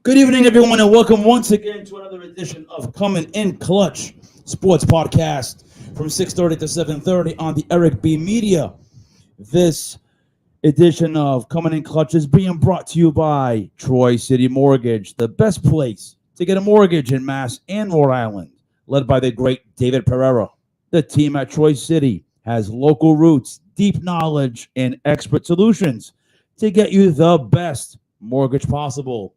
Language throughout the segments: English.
Good evening, everyone, and welcome once again to another edition of Comin in Klutch Sports Podcast from 6:30 to 7:30 on the Eric B. Media. This edition of Comin in Klutch is being brought to you by Troy City Mortgage, the best place to get a mortgage in Mass and Rhode Island, led by the great David Pereira. The team at Troy City has local roots, deep knowledge, and expert solutions to get you the best mortgage possible.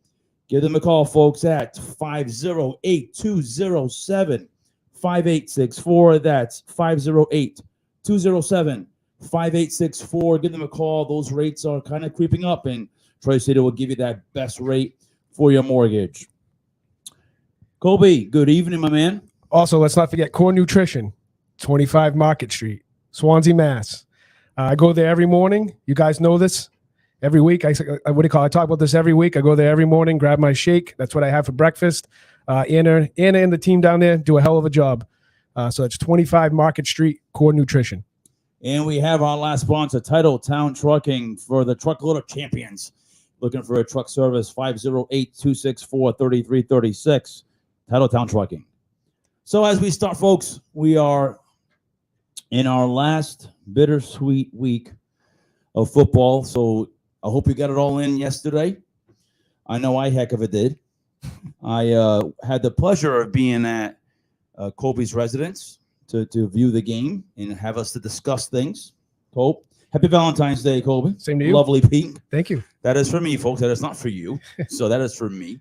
Give them a call, folks, at 508-207-5864. That's 508-207-5864. Give them a call. Those rates are kind of creeping up, and Troy City will give you that best rate for your mortgage. Colby, good evening, my man. Also, let's not forget Core Nutrition, 25 Market Street, Swansea, Mass. I go there every morning. You guys know this. Every week, I talk about this every week. I go there every morning, grab my shake. That's what I have for breakfast. Anna and the team down there do a hell of a job. So it's 25 Market Street, Core Nutrition. And we have our last sponsor, Title Town Trucking, for the Truckload of Champions. Looking for a truck service, 508-264-3336, Title Town Trucking. So as we start, folks, we are in our last bittersweet week of football. So I hope you got it all in yesterday. I know I heck of it did. I had the pleasure of being at Colby's residence to view the game and have us to discuss things. Hope. Happy Valentine's Day, Colby. Same to you. Lovely pink. Thank you. That is for me, folks. That is not for you. So that is for me.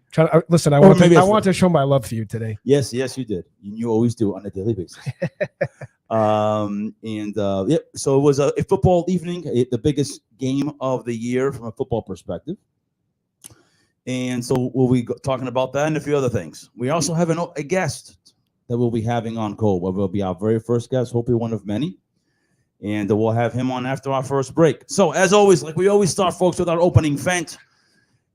Listen, I want to show my love for you today. Yes, you did. You always do on a daily basis. So it was a football evening, the biggest game of the year from a football perspective. And so we'll be talking about that and a few other things. We also have a guest that we'll be having on Cole. Will be our very first guest, hopefully one of many. And we'll have him on after our first break. So as always, like we always start, folks, with our opening vent.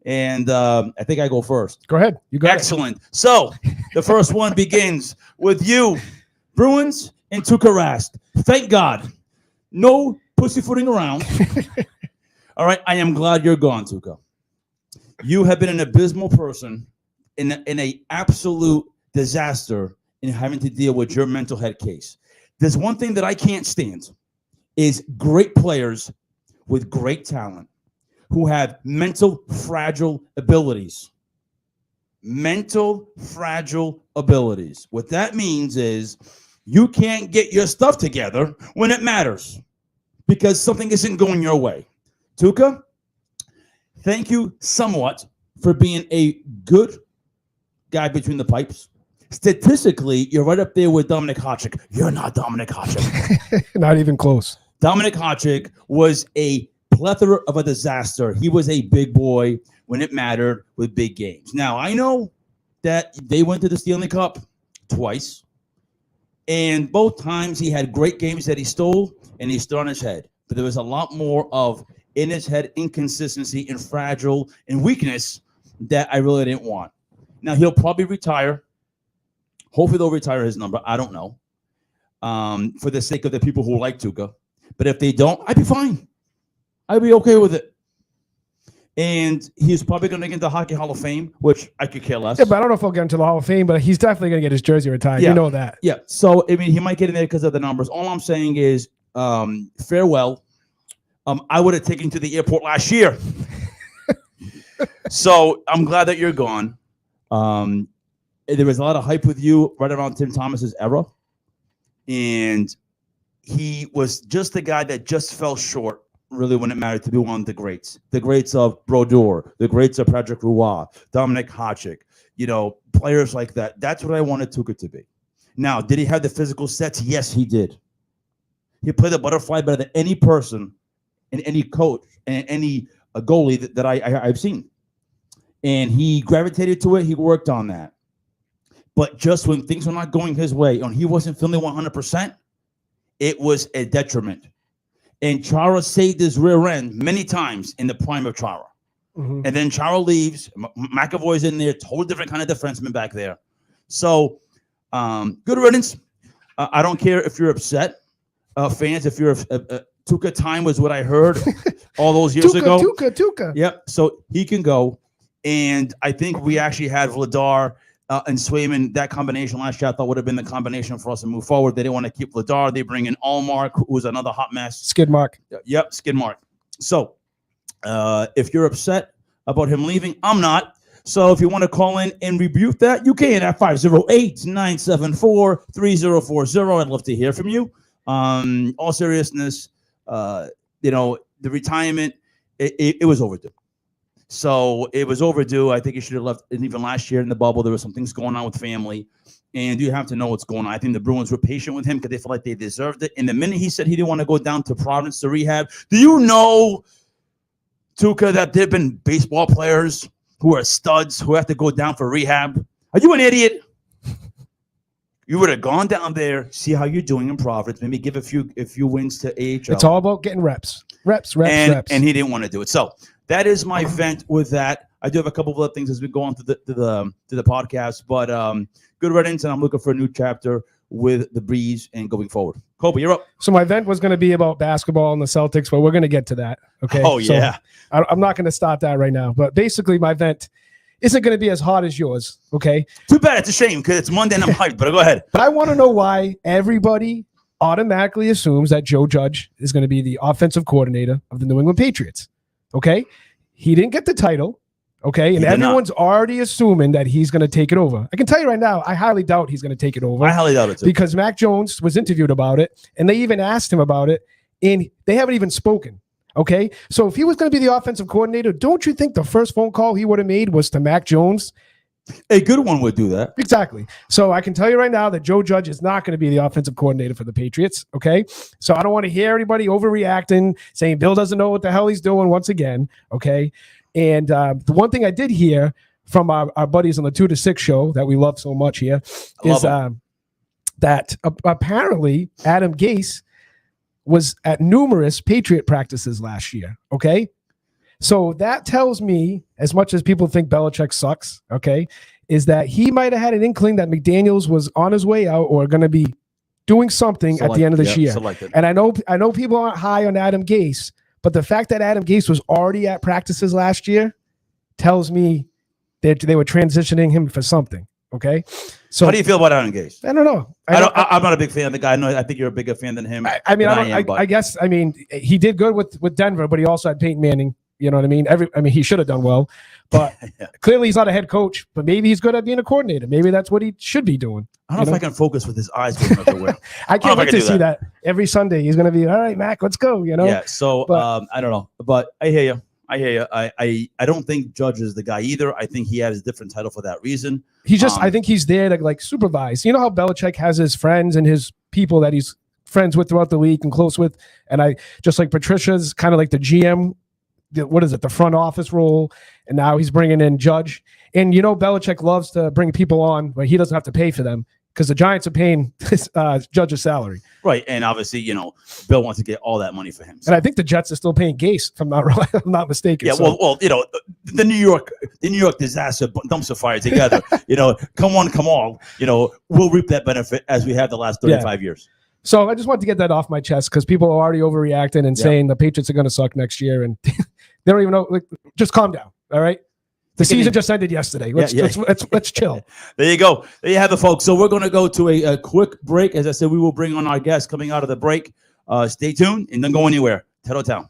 And I think I go first. Go ahead. You got Excellent. So the first one begins with you, Bruins and Tuukka Rask. Thank God. No pussyfooting around. All right. I am glad you're gone, Tuukka. You have been an abysmal person in a absolute disaster in having to deal with your mental head case. There's one thing that I can't stand is great players with great talent who have mental fragile abilities. Mental fragile abilities. What that means is you can't get your stuff together when it matters because something isn't going your way. Tuukka, thank you somewhat for being a good guy between the pipes. Statistically, you're right up there with Dominik Hasek. You're not Dominik Hasek. Not even close. Dominik Hasek was a plethora of a disaster. He was a big boy when it mattered with big games. Now, I know that they went to the Stanley Cup twice, and both times he had great games that he stole, and he stood on his head. But there was a lot more of in his head inconsistency and fragile and weakness that I really didn't want. Now, he'll probably retire. Hopefully, they'll retire his number. I don't know. For the sake of the people who like Tuukka. But if they don't, I'd be fine. I'd be okay with it. And he's probably going to get into the Hockey Hall of Fame, which I could care less. Yeah, but I don't know if he'll get into the Hall of Fame, but he's definitely going to get his jersey retired. Yeah. You know that. Yeah. So, I mean, he might get in there because of the numbers. All I'm saying is farewell. I would have taken you to the airport last year. So I'm glad that you're gone. There was a lot of hype with you right around Tim Thomas's era. And he was just the guy that just fell short, really, when it mattered to be one of the greats. The greats of Brodeur, the greats of Patrick Roy, Dominik Hasek, players like that. That's what I wanted Tuukka to be. Now, did he have the physical sets? Yes, he did. He played the butterfly better than any person and any coach and any goalie that I've seen. And he gravitated to it. He worked on that. But just when things were not going his way and he wasn't feeling 100%, it was a detriment. And Chara saved his rear end many times in the prime of Chara. Mm-hmm. And then Chara leaves. McAvoy's in there, totally different kind of defenseman back there. So, good riddance. I don't care if you're upset, fans, if you're Tuukka time was what I heard all those years ago. Tuukka. Yep. So he can go. And I think we actually had Vladar and Swayman. That combination last year I thought would have been the combination for us to move forward. They didn't want to keep Vladar. They bring in Allmark, who's another hot mess. Skid Mark. Yep, Skid Mark. So if you're upset about him leaving, I'm not. So if you want to call in and rebuke that, you can at 508-974-3040. I'd love to hear from you. All seriousness, the retirement, it was overdue. So it was overdue. I think he should have left. And even last year in the bubble, there were some things going on with family. And you have to know what's going on. I think the Bruins were patient with him because they felt like they deserved it. And the minute he said he didn't want to go down to Providence to rehab, do you know, Tuca, that there have been baseball players who are studs who have to go down for rehab? Are you an idiot? You would have gone down there, see how you're doing in Providence, maybe give a few wins to AHL. It's all about getting reps. Reps. And he didn't want to do it. So that is my vent with that. I do have a couple of other things as we go on to the podcast, but good riddance, and I'm looking for a new chapter with the Breeze and going forward. Colby, you're up. So my vent was going to be about basketball and the Celtics, but we're going to get to that. Okay. Oh, yeah. So I'm not going to start that right now. But basically, my vent isn't going to be as hot as yours. Okay. Too bad. It's a shame because it's Monday and I'm hyped, but go ahead. But I want to know why everybody automatically assumes that Joe Judge is going to be the offensive coordinator of the New England Patriots. Okay. He didn't get the title. Okay. And everyone's already assuming that he's going to take it over. I can tell you right now, I highly doubt he's going to take it over. I highly doubt it too. Because Mac Jones was interviewed about it and they even asked him about it and they haven't even spoken. Okay. So if he was going to be the offensive coordinator, don't you think the first phone call he would have made was to Mac Jones? A good one would do that. Exactly. So I can tell you right now that Joe Judge is not going to be the offensive coordinator for the Patriots. Okay. So I don't want to hear anybody overreacting, saying Bill doesn't know what the hell he's doing once again. Okay. And the one thing I did hear from our buddies on the 2 to 6 show that we love so much here is that apparently Adam Gase was at numerous Patriot practices last year. Okay. So that tells me, as much as people think Belichick sucks, okay, is that he might have had an inkling that McDaniels was on his way out or going to be doing something at the end of this year. And I know people aren't high on Adam Gase, but the fact that Adam Gase was already at practices last year tells me that they were transitioning him for something. Okay. So how do you feel about Adam Gase? I don't know. I'm not a big fan of the guy. I think you're a bigger fan than him. I guess he did good with Denver, but he also had Peyton Manning. You know what I mean? He should have done well, but clearly he's not a head coach, but maybe he's good at being a coordinator. Maybe that's what he should be doing. I don't know if I can focus with his eyes going everywhere. I can't wait to see that every Sunday. He's going to be, all right, Mac, let's go, you know? Yeah. So I don't know, but I hear you. I don't think Judge is the guy either. I think he has a different title for that reason. He's just, I think he's there to like supervise. You know how Belichick has his friends and his people that he's friends with throughout the league and close with. And I just like Patricia's kind of like the GM, the front office role. And now he's bringing in Judge. And, Belichick loves to bring people on where he doesn't have to pay for them because the Giants are paying Judge's salary. Right. And obviously, Bill wants to get all that money for him. So. And I think the Jets are still paying Gase, if I'm not mistaken. Yeah. So. Well, the New York disaster dumpster fire together, come on, we'll reap that benefit as we have the last 35 years. So I just wanted to get that off my chest because people are already overreacting and saying the Patriots are going to suck next year. And they don't even know. Like, just calm down. All right. The season just ended yesterday. Let's chill. There you go. There you have it, folks. So we're going to go to a quick break. As I said, we will bring on our guests coming out of the break. Stay tuned and don't go anywhere. Tettle Town.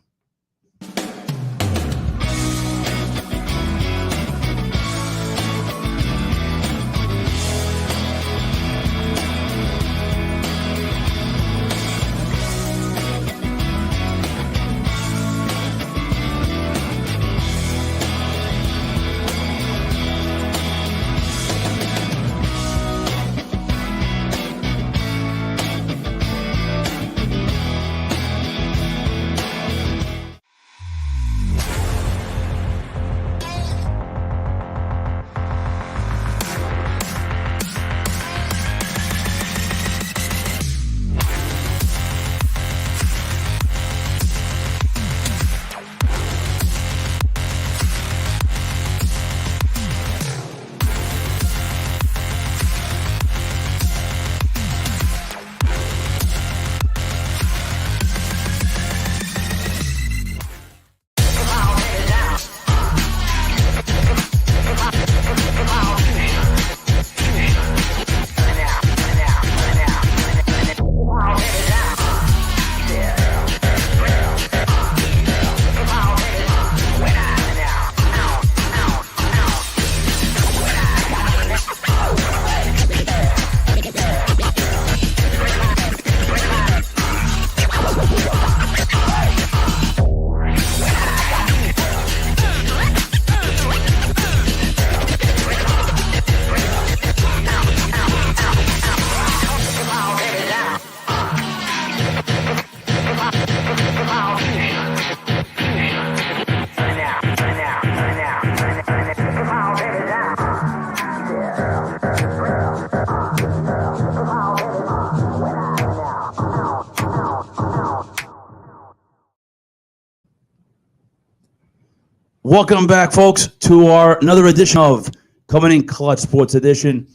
Welcome back, folks, to another edition of Comin Klutch Sports Edition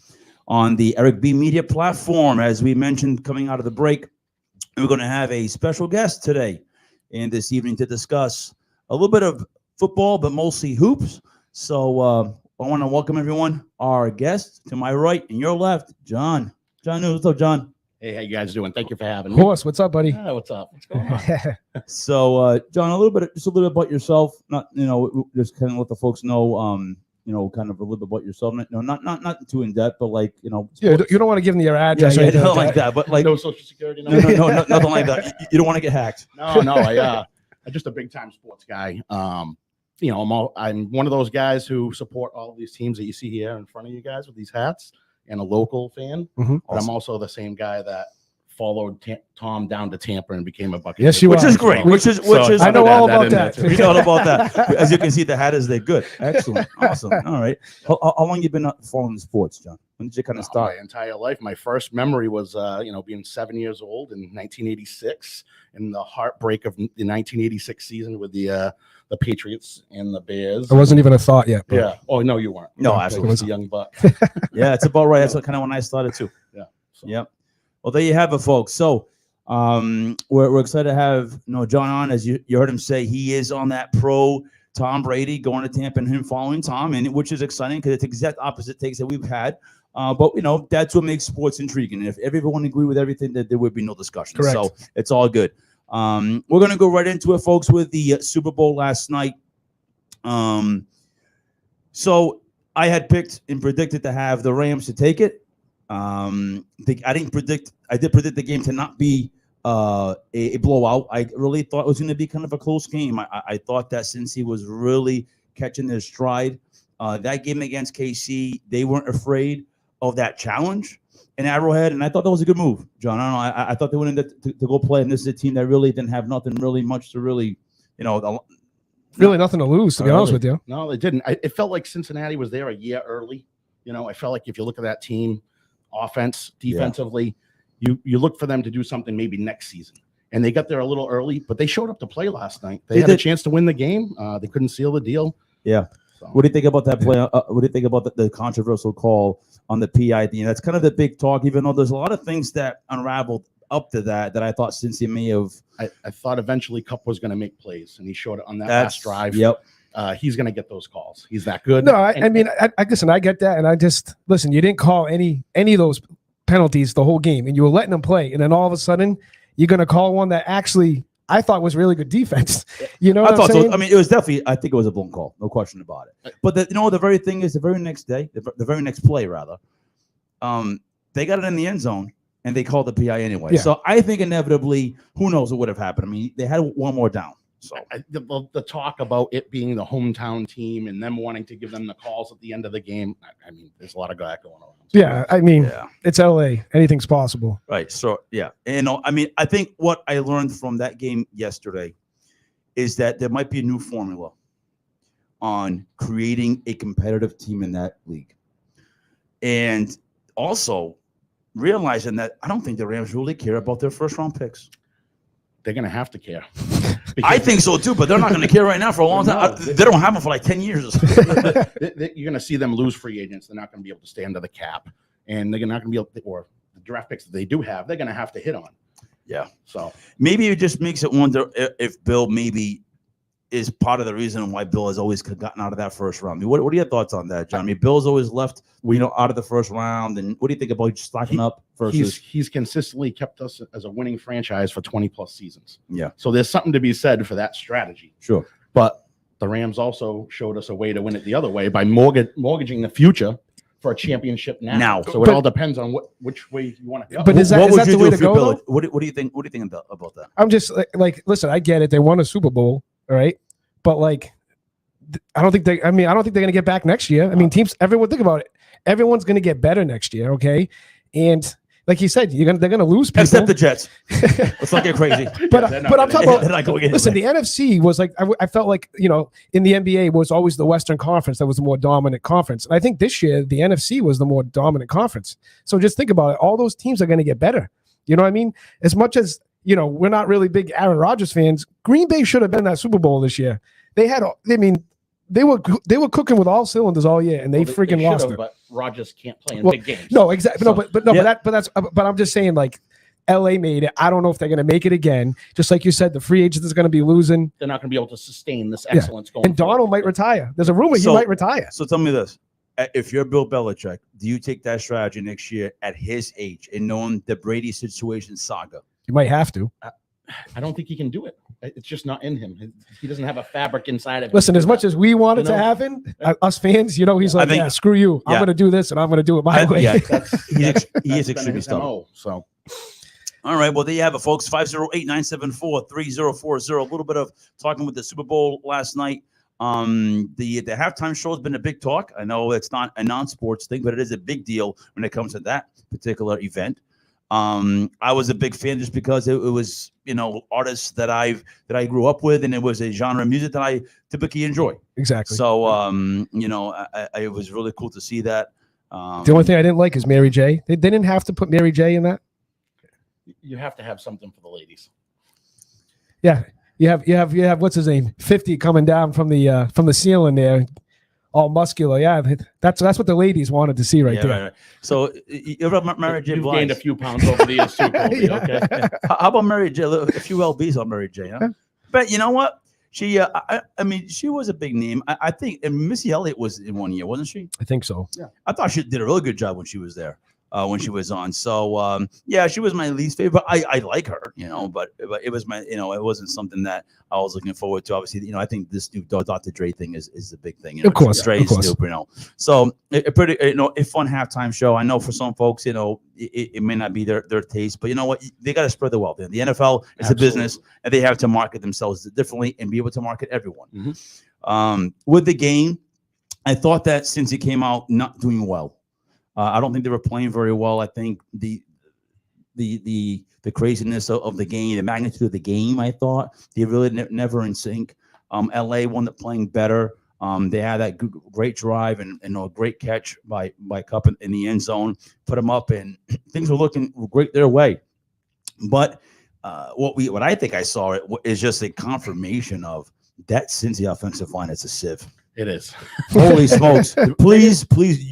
on the Eric B. Media platform. As we mentioned, coming out of the break, we're going to have a special guest today and this evening to discuss a little bit of football, but mostly hoops. So I want to welcome everyone. Our guest to my right and your left, John. John News. What's up, John? Hey, how you guys doing? Thank you for having me. Horse, what's up, buddy? What's up? What's going on? So, John, just a little bit about yourself. Not, just kind of let the folks know, kind of a little bit about yourself. Not too in depth, but like, Yeah, you don't want to give them your address. Yeah, or anything nothing like that. But like, No social security. no, nothing like that. You don't want to get hacked. No. I'm just a big time sports guy. I'm one of those guys who support all of these teams that you see here in front of you guys with these hats, and a local fan. Mm-hmm. But I'm also the same guy that followed Tom down to Tampa and became a Buccaneer. Yes, you Which are. is great. Which is I know all about that. We know all about that. As you can see, the hat is there. Good. Excellent. Awesome. All right. How long you been following sports, John? When did you kind of start? My entire life. My first memory was, being 7 years old in 1986, and the heartbreak of the 1986 season with the Patriots and the Bears. It wasn't even a thought yet. Bro. Yeah. Oh no, you weren't. No, I absolutely. was a young buck. Yeah, it's about right. That's kind of when I started too. Yeah. So. Yep. Well, there you have it, folks. So we're excited to have John on. As you heard him say, he is on that pro Tom Brady going to Tampa and him following Tom, and which is exciting because it's exact opposite takes that we've had. But that's what makes sports intriguing. If everyone agreed with everything, that there would be no discussion. Correct. So it's all good. We're going to go right into it, folks, with the Super Bowl last night. So I had picked and predicted to have the Rams to take it. I did predict the game to not be a blowout. I really thought it was going to be kind of a close game. I thought that since he was really catching their stride, that game against KC, they weren't afraid of that challenge in Arrowhead, and I thought that was a good move, John. I don't know. I thought they went in to go play, and this is a team that really didn't have nothing really much to really, Really nothing to lose, to be honest with you. No, they didn't. It felt like Cincinnati was there a year early. I felt like if you look at that team, offense, defensively, you look for them to do something maybe next season. And they got there a little early, but they showed up to play last night. They had a chance to win the game. They couldn't seal the deal. Yeah. So. What do you think about that play? What do you think about the controversial call on the PID? That's kind of the big talk, even though there's a lot of things that unraveled up to that I thought Cincy may have. I thought eventually Kupp was going to make plays, and he showed it on that last drive. Yep. He's going to get those calls. He's that good. No, I mean, listen, I get that. And I just, listen, you didn't call any of those penalties the whole game, and you were letting them play. And then all of a sudden, you're going to call one that actually I thought was really good defense. You know what I'm saying? So. I mean, it was definitely, I think it was a blown call. No question about it. But the very thing is, the very next day, the very next play, rather, they got it in the end zone, and they called the PI anyway. Yeah. So I think inevitably, who knows what would have happened. I mean, they had one more down. So the talk about it being the hometown team and them wanting to give them the calls at the end of the game, I mean, there's a lot of that going on. So, yeah, I mean, It's LA. Anything's possible. Right. So, yeah. And I mean, I think what I learned from that game yesterday is that there might be a new formula on creating a competitive team in that league. And also realizing that I don't think the Rams really care about their first-round picks. They're going to have to care. I think so too, but they're not going to care right now for a long time. They don't have them for like 10 years. You're going to see them lose free agents. They're not going to be able to stay under the cap, and they're not going to be able to, or the draft picks that they do have, they're going to have to hit on. Yeah. So maybe it just makes it wonder if Bill maybe is part of the reason why Bill has always gotten out of that first round. I mean, what are your thoughts on that, John? I mean, Bill's always left, out of the first round. And what do you think about stocking up versus? He's consistently kept us as a winning franchise for 20 plus seasons. Yeah. So there's something to be said for that strategy. Sure. But the Rams also showed us a way to win it the other way by mortgaging the future for a championship now. So it all depends on which way you want to go. But is that the way to go? What do you think? What do you think about that? I'm just like, listen, I get it. They won a Super Bowl. All right. But like, I don't think they're going to get back next year. I mean, everyone, think about it. Everyone's going to get better next year. Okay. And like you said, they're going to lose people. Except the Jets. Let's not get crazy. But I'm talking about, listen, the NFC was like, I felt like, in the NBA was always the Western Conference that was the more dominant conference. And I think this year, the NFC was the more dominant conference. So just think about it. All those teams are going to get better. You know what I mean? As much as, we're not really big Aaron Rodgers fans, Green Bay should have been that Super Bowl this year. they were cooking with all cylinders all year, and they freaking lost it. But Rodgers can't play in big games. No, exactly. So, but I'm just saying, like, LA made it. I don't know if they're going to make it again. Just like you said, the free agent is going to be losing. They're not going to be able to sustain this excellence going And Donald might retire. There's a rumor he might retire. So tell me this. If you're Bill Belichick, do you take that strategy next year at his age and knowing the Brady situation saga? You might have to. I don't think he can do it. It's just not in him. He doesn't have a fabric inside of him. Listen, as much as we want it to happen, us fans, he's like, yeah, screw you. I'm going to do this, and I'm going to do it my way. Yeah, he is extremely stubborn. So. All right, well, there you have it, folks. 508-974-3040. A little bit of talking with the Super Bowl last night. The halftime show has been a big talk. I know it's not a non-sports thing, but it is a big deal when it comes to that particular event. I was a big fan just because it was, artists that I grew up with, and it was a genre of music that I typically enjoy. Exactly. So, it was really cool to see that. The only thing I didn't like is Mary J. They didn't have to put Mary J in that. You have to have something for the ladies. Yeah, you have what's his name, 50 coming down from the ceiling there, all muscular. Yeah, that's what the ladies wanted to see right there. Right. So you've Mary J. You've gained a few pounds over the years too, Colby, okay? How about Mary J? A few LBs on Mary J. Huh? But you know what? She, I mean, she was a big name. I think, and Missy Elliott was in one year, wasn't she? I think so. Yeah, I thought she did a really good job when she was there. When she was on. So, she was my least favorite. I like her, but it was my, it wasn't something that I was looking forward to. Obviously, I think this new Dr. Dre thing is the big thing. Of course. Dre is Snoop, So, a pretty, a fun halftime show. I know for some folks, it may not be their taste, but you know what? They got to spread the wealth. The NFL is a business, and they have to market themselves differently and be able to market everyone. Mm-hmm. With the game, I thought that since it came out not doing well, I don't think they were playing very well. I think the craziness of the game, the magnitude of the game, I thought they really never in sync. LA wound up playing better. They had that great drive and a great catch by Cup in the end zone, put them up, and things were looking great their way. But what I think I saw is just a confirmation of that Cincy offensive line. It's a sieve. It is. Holy smokes. Please,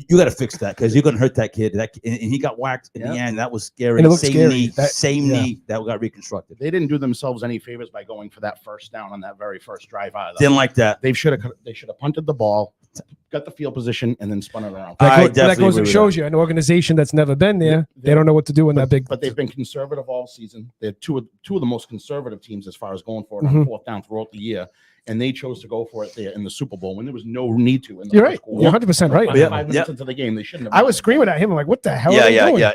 you got to fix that because you're going to hurt that kid. And he got whacked in the end. That was scary. And it scary. Same knee that got reconstructed. They didn't do themselves any favors by going for that first down on that very first drive either. Didn't like that. They should have punted the ball, got the field position, and then spun it around. That goes and shows you an organization that's never been there. They don't know what to do in that big. But they've been conservative all season. They're two of the most conservative teams as far as going for it on fourth down throughout the year. And they chose to go for it there in the Super Bowl when there was no need to. You're right. You're 100% right. 5 minutes into the game, they shouldn't have. I was screaming at him. I'm like, what the hell are they doing? Yeah.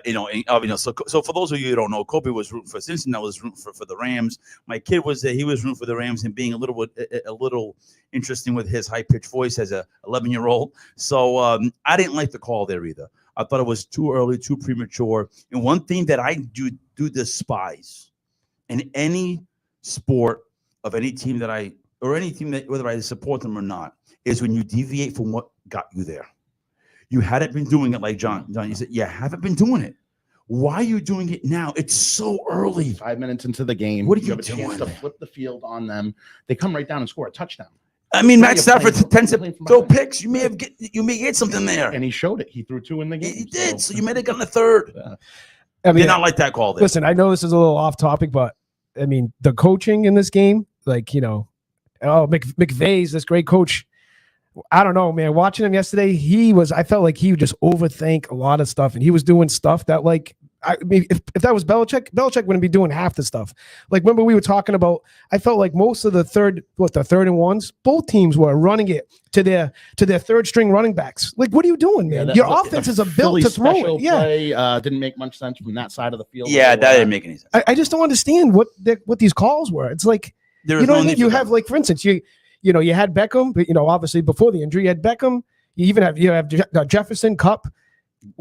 So for those of you who don't know, Colby was rooting for Cincinnati. Was rooting for the Rams. My kid was there. He was rooting for the Rams and being a little interesting with his high pitched voice as a 11-year-old. So I didn't like the call there either. I thought it was too early, too premature. And one thing that I do despise in any sport of any team that any team that whether I support them or not, is when you deviate from what got you there. You hadn't been doing it like John, you said, you haven't been doing it. Why are you doing it now? It's so early. 5 minutes into the game. What are you have a chance to flip the field on them. They come right down and score a touchdown. I mean, Matt Stafford tends to throw picks. You may get something there. And he showed it. He threw 2 in the game. He did. So you may have gotten a third. Yeah. I mean, did not like that call there. Listen, I know this is a little off topic, but I mean, the coaching in this game, McVay's this great coach. I don't know, man. Watching him yesterday, I felt like he would just overthink a lot of stuff, and he was doing stuff that, if that was Belichick wouldn't be doing half the stuff. Like, remember we were talking about, I felt like most of the third and ones, both teams were running it to their third string running backs. Like, what are you doing, man? Your offenses are built to throw it. Yeah. Play, didn't make much sense from that side of the field. Yeah, that didn't make any sense. I just don't understand what these calls were. It's like, you have, like, for instance, you had Beckham, but obviously before the injury, you had Beckham. You have Jefferson, Cup.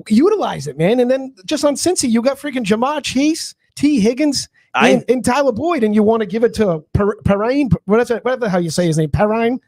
Utilize it, man. And then just on Cincy, you got freaking Jamar Chase, T. Higgins, and Tyler Boyd, and you want to give it to Perrine, whatever how you say his name, Perrine.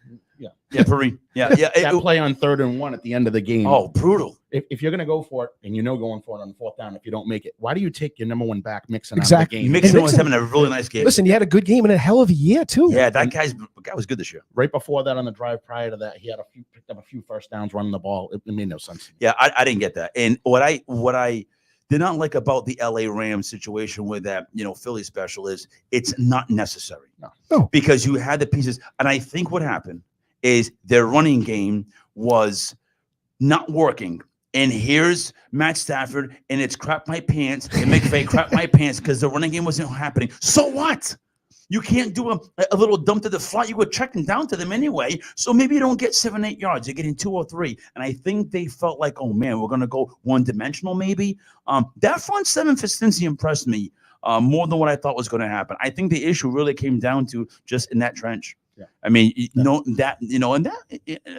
Yeah, Perrine. Yeah. That play on 3rd and 1 at the end of the game. Oh, brutal. If you're going to go for it and going for it on 4th down, if you don't make it, why do you take your number 1 back Mixon Exactly. out of the game? Mixon was having a really nice game. Listen, he had a good game and a hell of a year too. Yeah, that guy was good this year. Right before that, on the drive prior to that, he had picked up a few first downs running the ball. It made no sense. Yeah, I didn't get that. And what I did not like about the LA Rams situation with that, Philly special is it's not necessary. No. Because you had the pieces. And I think what happened is their running game was not working. And here's Matt Stafford, and it's crap my pants, and McVay crap my pants because the running game wasn't happening. So what? You can't do a little dump to the flat. You were checking down to them anyway. So maybe you don't get 7-8 yards. You're getting 2 or 3. And I think they felt like, oh, man, we're going to go one-dimensional maybe. That front seven for Cincy impressed me more than what I thought was going to happen. I think the issue really came down to just in that trench. Yeah. I mean, that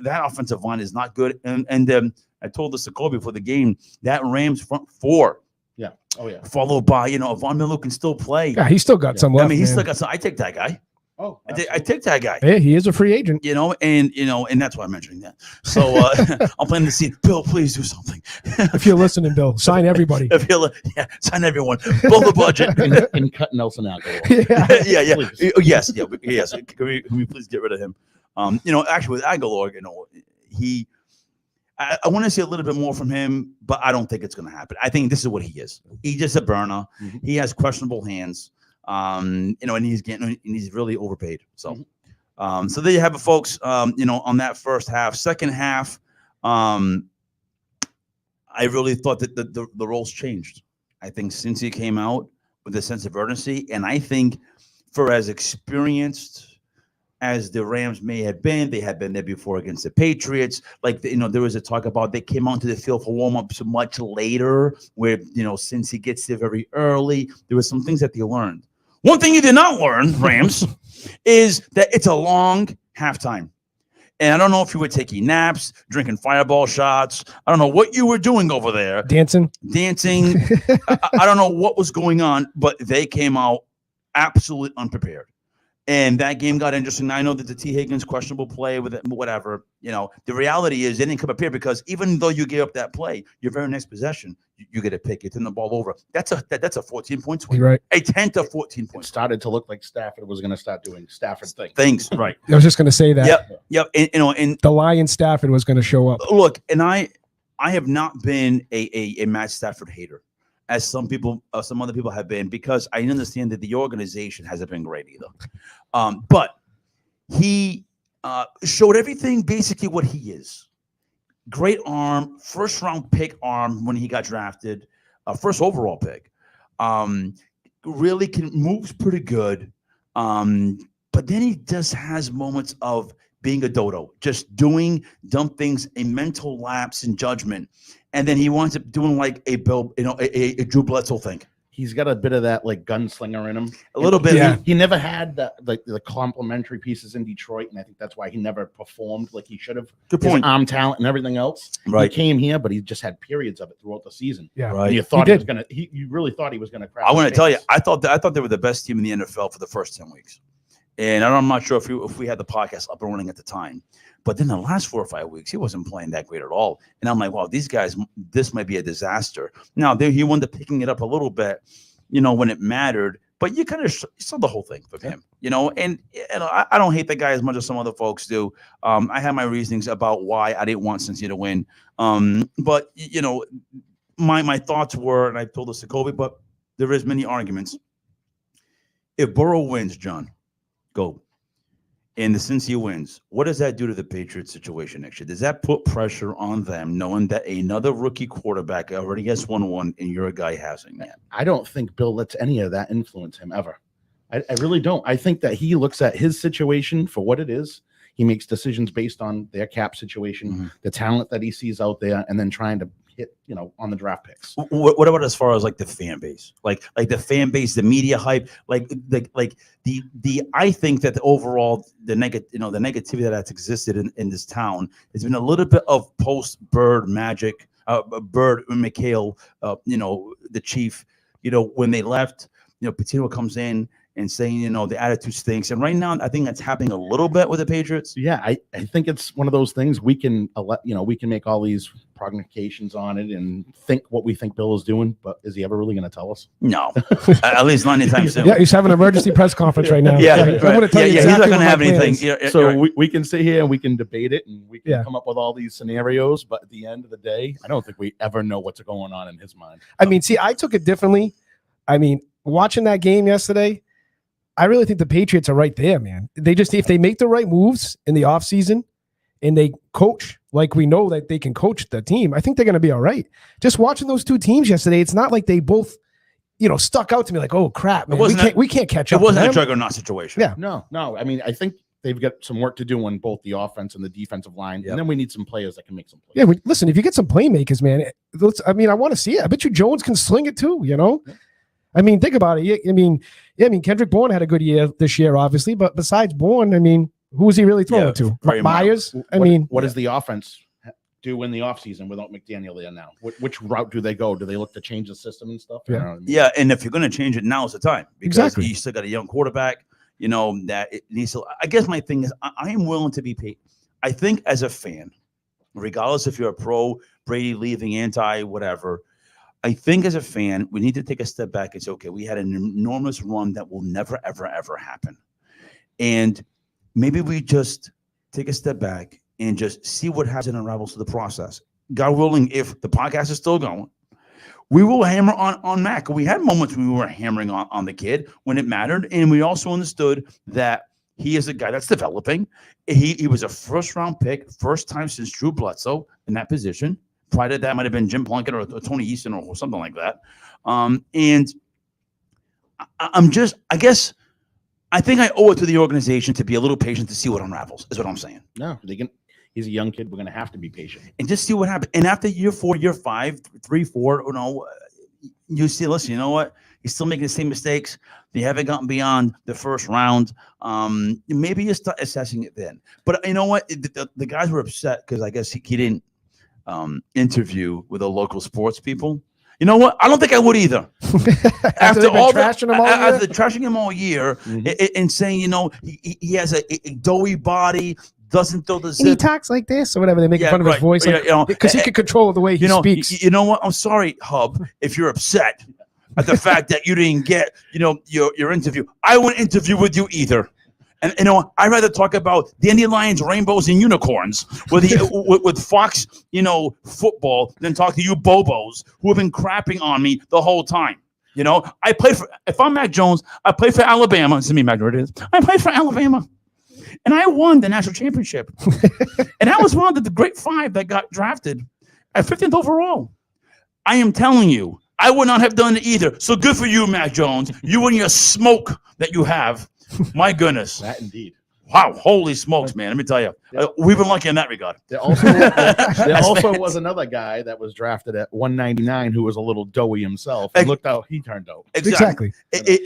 offensive line is not good. And I told this to Colby before the game, that Rams front 4. Yeah. Oh, yeah. Followed by, Von Miller can still play. Yeah, he's still got some left. I mean, he's man. still got some. I take that guy. Oh, I take that guy. Yeah, he is a free agent. And that's why I'm mentioning that. So I'm planning to see Bill. Please do something. If you're listening, Bill, sign everybody. Sign everyone. Blow the budget and cut Nelson out. Yeah. Yes. Can we please get rid of him? Actually with Aguilar, I want to see a little bit more from him, but I don't think it's going to happen. I think this is what he is. He's just a burner. Mm-hmm. He has questionable hands. And he's really overpaid. So, so there you have it, folks. On that first half. Second half, I really thought that the roles changed. I think Cincy came out with a sense of urgency, and I think for as experienced as the Rams may have been, they had been there before against the Patriots. There was a talk about they came onto the field for warm-ups much later, where Cincy gets there very early. There were some things that they learned. One thing you did not learn, Rams, is that it's a long halftime. And I don't know if you were taking naps, drinking fireball shots. I don't know what you were doing over there. Dancing. I don't know what was going on, but they came out absolutely unprepared. And that game got interesting. I know that the T. Higgins questionable play with it, whatever. The reality is they didn't come up here because even though you gave up that play, your very next possession, you get a pick. You turn the ball over. That's a 14-point swing. Right. A 10 to 14 point. It started to look like Stafford was going to start doing Stafford things. Right. I was just going to say that. Yep. And the Lion Stafford was going to show up. Look, and I have not been a Matt Stafford hater, as some other people have been, because I understand that the organization hasn't been great either. But he showed everything basically what he is. Great arm, first round pick arm when he got drafted, first overall pick. Really moves pretty good. But then he just has moments of being a dodo, just doing dumb things, a mental lapse in judgment. And then he winds up doing like a Drew Bledsoe thing. He's got a bit of that like gunslinger in him. A little bit. Yeah. He never had the complementary pieces in Detroit, and I think that's why he never performed like he should have. Good point. His arm talent and everything else. Right. He came here, but he just had periods of it throughout the season. Yeah. Right. And you thought he was gonna. You really thought he was gonna crash. I want to tell you, I thought they were the best team in the NFL for the first 10 weeks. And I'm not sure if we had the podcast up and running at the time. But then the last 4 or 5 weeks, he wasn't playing that great at all. And I'm like, wow, these guys, this might be a disaster. Now, he wound up picking it up a little bit, when it mattered. But you kind of saw the whole thing for him, And I don't hate the guy as much as some other folks do. I have my reasonings about why I didn't want Cincy to win. But, my thoughts were, and I told this to Colby, but there is many arguments. If Burrow wins, John, go. And the Cincy wins, what does that do to the Patriots situation next year? Does that put pressure on them, knowing that another rookie quarterback already has won one and you're a guy hasn't yet? I don't think Bill lets any of that influence him ever. I really don't. I think that he looks at his situation for what it is. He makes decisions based on their cap situation, the talent that he sees out there, and then trying to hit, on the draft picks. What about as far as like the fan base, like the fan base, the media hype, like the I think that the overall the negativity that's existed in this town has been a little bit of post Bird magic, Bird McHale, the chief, when they left, Patino comes in and saying, the attitude stinks. And right now, I think that's happening a little bit with the Patriots. Yeah, I think it's one of those things we can make all these prognostications on it and think what we think Bill is doing, but is he ever really going to tell us? No, at least not anytime soon. Yeah, he's having an emergency press conference right now. Yeah, I'm gonna tell you he's exactly not going to what have my anything. plan is. So we can sit here and we can debate it and we can come up with all these scenarios, but at the end of the day, I don't think we ever know what's going on in his mind. I mean, see, I took it differently. I mean, watching that game yesterday, I really think the Patriots are right there, man. They just, if they make the right moves in the offseason and they coach like we know that they can coach the team, I think they're going to be all right. Just watching those two teams yesterday, it's not like they both, stuck out to me like, oh crap, man, we can't catch up. It wasn't a juggernaut situation. Yeah. No. I mean, I think they've got some work to do on both the offense and the defensive line. And then we need some players that can make some plays. Yeah. Listen, if you get some playmakers, man, I want to see it. I bet you Jones can sling it too, Yeah. I mean, think about it. I mean, Kendrick Bourne had a good year this year, obviously, but besides Bourne, I mean, who is he really throwing to? Myers? What does the offense do in the offseason without McDaniel there now? Which route do they go? Do they look to change the system and stuff? Yeah, yeah. And if you're going to change it, now is the time because you still got a young quarterback. That it needs to. I guess my thing is, I am willing to be paid. I think as a fan, regardless if you're a pro Brady leaving, anti whatever. I think as a fan, we need to take a step back and say, okay, we had an enormous run that will never, ever, ever happen. And maybe we just take a step back and just see what happens and unravels to the process. God willing, if the podcast is still going, we will hammer on Mac. We had moments when we were hammering on the kid when it mattered. And we also understood that he is a guy that's developing. He was a first-round pick, first time since Drew Bledsoe in that position. Prior to that might have been Jim Plunkett or Tony Easton or something like that. And I think I owe it to the organization to be a little patient to see what unravels, is what I'm saying. No, he's a young kid. We're going to have to be patient. And just see what happens. And after year 4, year 5, 3, 4, you see, listen, you know what? He's still making the same mistakes. They haven't gotten beyond the first round. Maybe you start assessing it then. But you know what? The guys were upset because I guess he didn't interview with the local sports people. You know what? I don't think I would either. after trashing him all year and saying, he has a doughy body, doesn't throw the zip. And he talks like this or whatever. They make fun of his voice. Because he can control the way he speaks. You know what? I'm sorry, Hub, if you're upset at the fact that you didn't get, your interview. I wouldn't interview with you either. And I'd rather talk about dandelions, rainbows, and unicorns with Fox, football than talk to you bobos who have been crapping on me the whole time. If I'm Mac Jones, I play for Alabama. This is me, Mac Jones. I played for Alabama, and I won the national championship. And I was one of the great 5 that got drafted at 15th overall. I am telling you, I would not have done it either. So good for you, Mac Jones. You and your smoke that you have. My goodness. That indeed. Wow. Holy smokes, man. Let me tell you. We've been lucky in that regard. There also was another guy that was drafted at 199 who was a little doughy himself. And looked how he turned out. Exactly.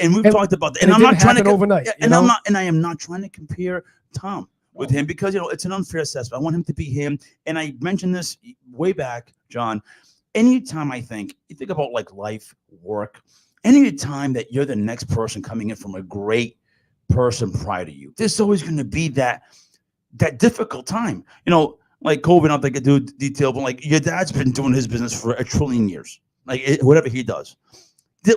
And we've talked about that. And I'm not trying to overnight. I am not trying to compare Tom with him because it's an unfair assessment. I want him to be him. And I mentioned this way back, John. Anytime you think about like life, work, any time that you're the next person coming in from a great person prior to you, there's always going to be that difficult time. Like Colby, not like I do detail, but like your dad's been doing his business for 1 trillion years, whatever he does.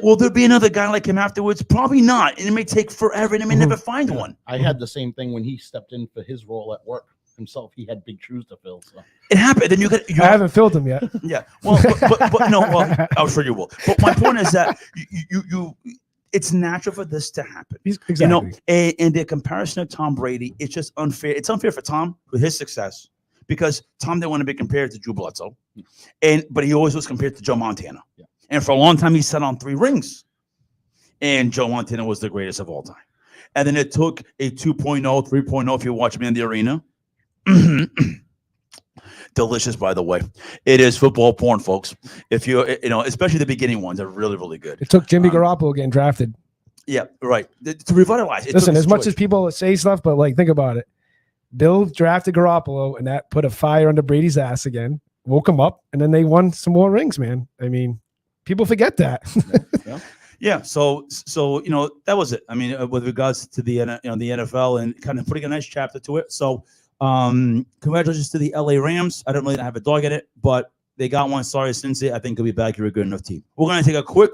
Will there be another guy like him afterwards? Probably not. And it may take forever and it may never find one. I had the same thing when he stepped in for his role at work himself. He had big shoes to fill. So. It happened. Then I haven't filled them yet. Yeah. Well, but no, well, I'm sure you will. But my point is that you it's natural for this to happen. Exactly. And the comparison of Tom Brady, it's just unfair. It's unfair for Tom with his success because Tom didn't want to be compared to Drew Bledsoe, but he always was compared to Joe Montana. Yeah. And for a long time, he sat on 3 rings, and Joe Montana was the greatest of all time. And then it took a 2.0, 3.0. If you watch me in the arena. Delicious, by the way. It is football porn, folks. If especially the beginning ones are really, really good. It took Jimmy Garoppolo getting drafted. Yeah, right. To revitalize. Listen, as much as people say stuff, but think about it. Bill drafted Garoppolo, and that put a fire under Brady's ass again. Woke him up, and then they won some more rings, man. I mean, people forget that. Yeah, so that was it. I mean, with regards to the the NFL and kind of putting a nice chapter to it. So, congratulations to the LA Rams. I don't really have a dog in it, but they got one. Sorry, Cincy. I think they'll be back. You're a good enough team. We're going to take a quick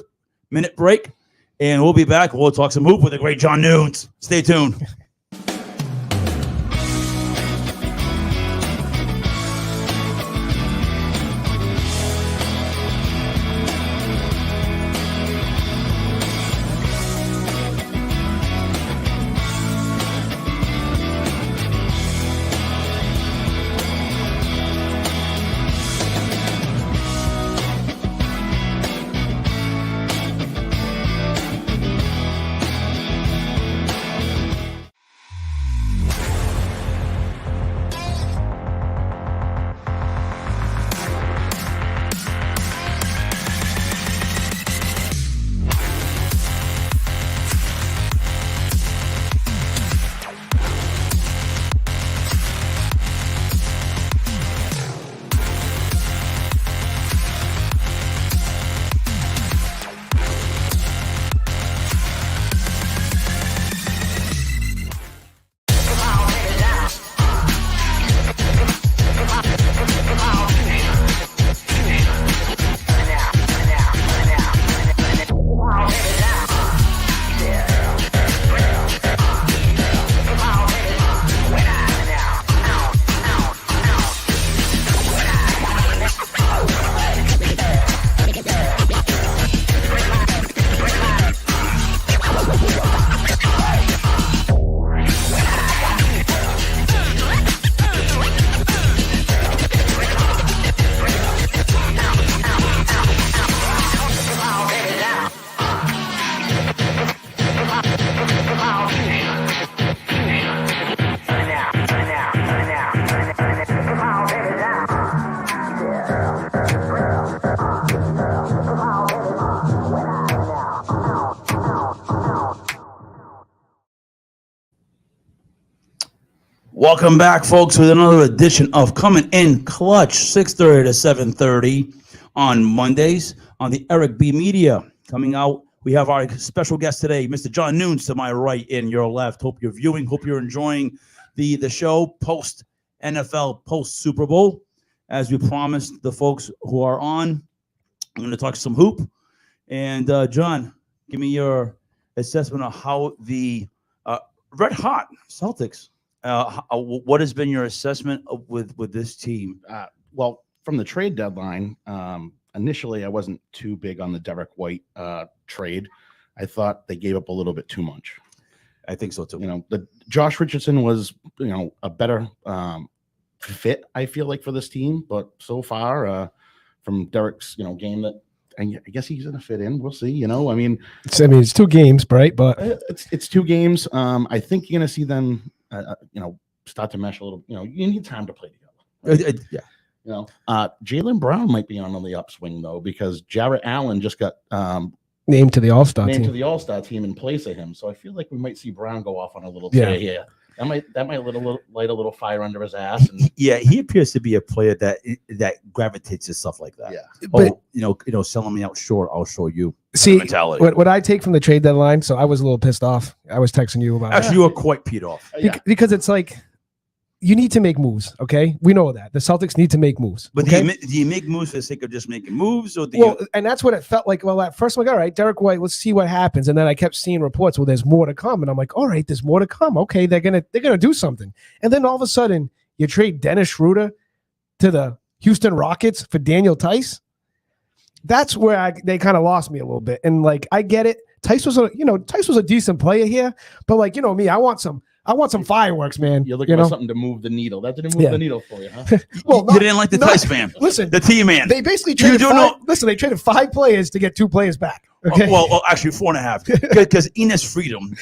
minute break, and we'll be back. We'll talk some hoop with the great John Nunes. Stay tuned. Welcome back, folks, with another edition of Coming in Clutch, 6:30 to 7:30 on Mondays on the Eric B. Media. Coming out, we have our special guest today, Mr. John Nunes, to my right and your left. Hope you're viewing. Hope you're enjoying the show post NFL, post Super Bowl. As we promised the folks who are on, I'm going to talk some hoop. And John, give me your assessment of how the red hot Celtics. What has been your assessment with this team? Well, from the trade deadline, initially I wasn't too big on the Derek White trade. I thought they gave up a little bit too much. I think so too. The Josh Richardson was, a better fit, I feel like, for this team. But so far, from Derek's, game that I guess he's going to fit in. We'll see. It's 2 games, right? But it's 2 games. I think you're going to see them. Start to mesh a little. You need time to play together. Yeah. Jaylen Brown might be on the upswing though, because Jarrett Allen just got named to the All-Star team. team in place of him. So I feel like we might see Brown go off on a little tear here. That might light a little fire under his ass. And yeah, he appears to be a player that gravitates to stuff like that. Yeah. But selling me out short, I'll show you. See, mentality. What I take from the trade deadline, so I was a little pissed off. I was texting you about Actually, you were quite peed off. Because it's like, you need to make moves, okay? We know that. The Celtics need to make moves. But okay? do you make moves for the sake of just making moves? Or and that's what it felt like. Well, at first I'm like, all right, Derek White, let's see what happens. And then I kept seeing reports, well, there's more to come. And I'm like, all right, there's more to come. Okay, they're gonna do something. And then all of a sudden, you trade Dennis Schroeder to the Houston Rockets for Daniel Tice. That's where they kind of lost me a little bit. And like, I get it. Tice was a decent player here, but like, me, I want some fireworks, man. You're looking for something to move the needle. That didn't move the needle for you, huh? Well, you didn't like the Tice man. Listen, the team man. They basically traded they traded 5 players to get 2 players back. Okay. Well, actually 4.5, because Enes Freedom,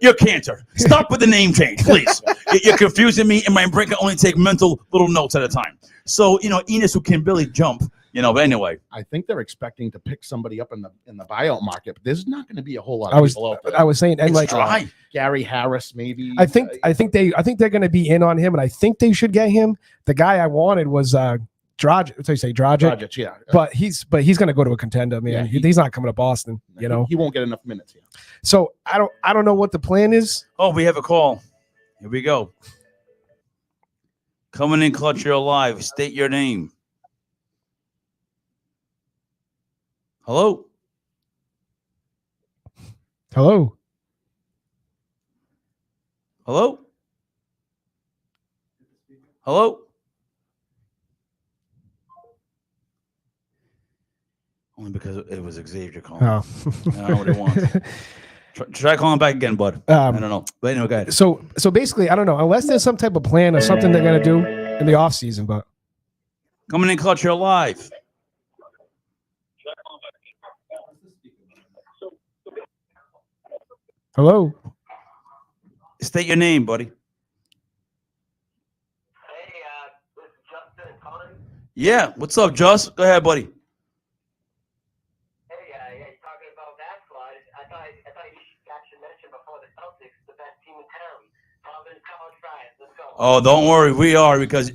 you're Cantor. Stop with the name change, please. You're confusing me, and my brain can only take mental little notes at a time. So Enes, who can barely jump. But anyway, I think they're expecting to pick somebody up in the buyout market, but there's not going to be a whole lot of people out there. I was saying, and it's dry. Gary Harris, maybe. I think they're going to be in on him, and I think they should get him. The guy I wanted was Dragic. So you say Dragic? Dragic, yeah. But he's going to go to a contender, man. Yeah, He's not coming to Boston. You know, he won't get enough minutes here. So I don't know what the plan is. Oh, we have a call. Here we go. Coming in clutch, you're alive. State your name. Hello. Hello. Hello. Hello. Only because it was Xavier calling. Oh. I don't know what he wants. Try calling back again, bud. I don't know. But anyway, go ahead. So basically, I don't know. Unless there's some type of plan or something they're going to do in the offseason. But Coming in clutch, you're live. hello. State your name, buddy. Hey, this is Justin and Comin. Yeah. What's up, Just? Go ahead, buddy. Hey, yeah, you're talking about that slide. I thought you actually mentioned before the Celtics, the best team in town. Providence College Fries. Let's go. Oh, don't worry. We are because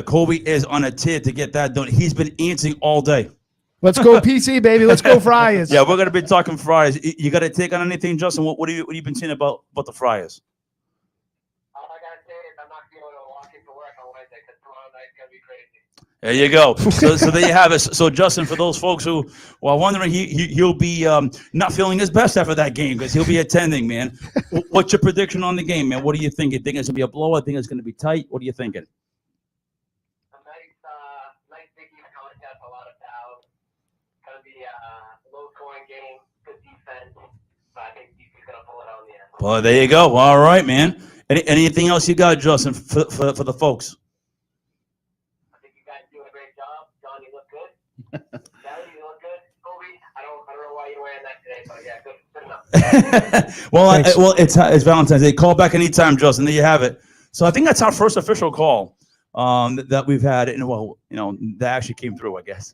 Colby is on a tit to get that done. He's been answering all day. Let's go PC, baby. Let's go Friars. Yeah, we're gonna be talking Friars. You got to take on anything, Justin? What have you been saying about the Friars? All I gotta say is I'm not gonna be able to walk into work on Wednesday because tomorrow night's gonna be crazy. There you go. So there you have it. So Justin, for those folks who are wondering, he'll be not feeling his best after that game because he'll be attending, man. What's your prediction on the game, man? What do you think? You think it's gonna be a blowout? Think it's gonna be tight? What are you thinking? A nice Big East contest, a lot of fouls. Gonna be a low-scoring game, good defense. But I think DC's gonna pull it out in the end. Well, there you go. All right, man. Anything else you got, Justin, for the folks? I think you guys do a great job. John, you look good. Sally, you look good. Colby, I don't know why you're wearing that today, but yeah, good enough. well, it's Valentine's Day. Call back anytime, Justin. There you have it. So I think that's our first official call that we've had. And well, that actually came through, I guess.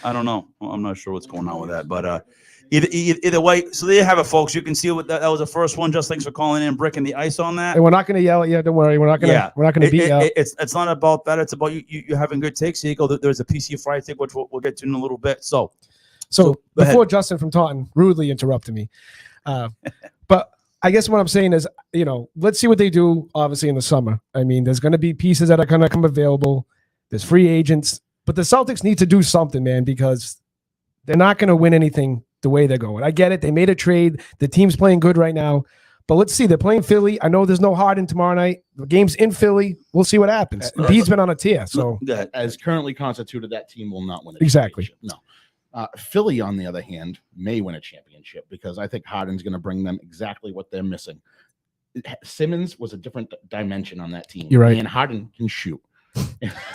I don't know. I'm not sure what's going on with that, but either way. So there you have it, folks. You can see what that was the first one. Just thanks for calling in, breaking the ice on that. And we're not going to yell at you. Don't worry. We're not going to beat you up. It's not about that. It's about you having good takes. Here you go. There's a PC Friday take, which we'll get to in a little bit. So before Justin from Taunton rudely interrupted me, but I guess what I'm saying is, let's see what they do. Obviously, in the summer. I mean, there's going to be pieces that are going to come available. There's free agents, but the Celtics need to do something, man, because they're not going to win anything the way they're going. I get it. They made a trade. The team's playing good right now. But let's see. They're playing Philly. I know there's no Harden tomorrow night. The game's in Philly. We'll see what happens. Embiid's been on a tear. So as currently constituted, that team will not win a exactly. No. Philly, on the other hand, may win a championship because I think Harden's going to bring them exactly what they're missing. Simmons was a different dimension on that team. You're right. And Harden can shoot.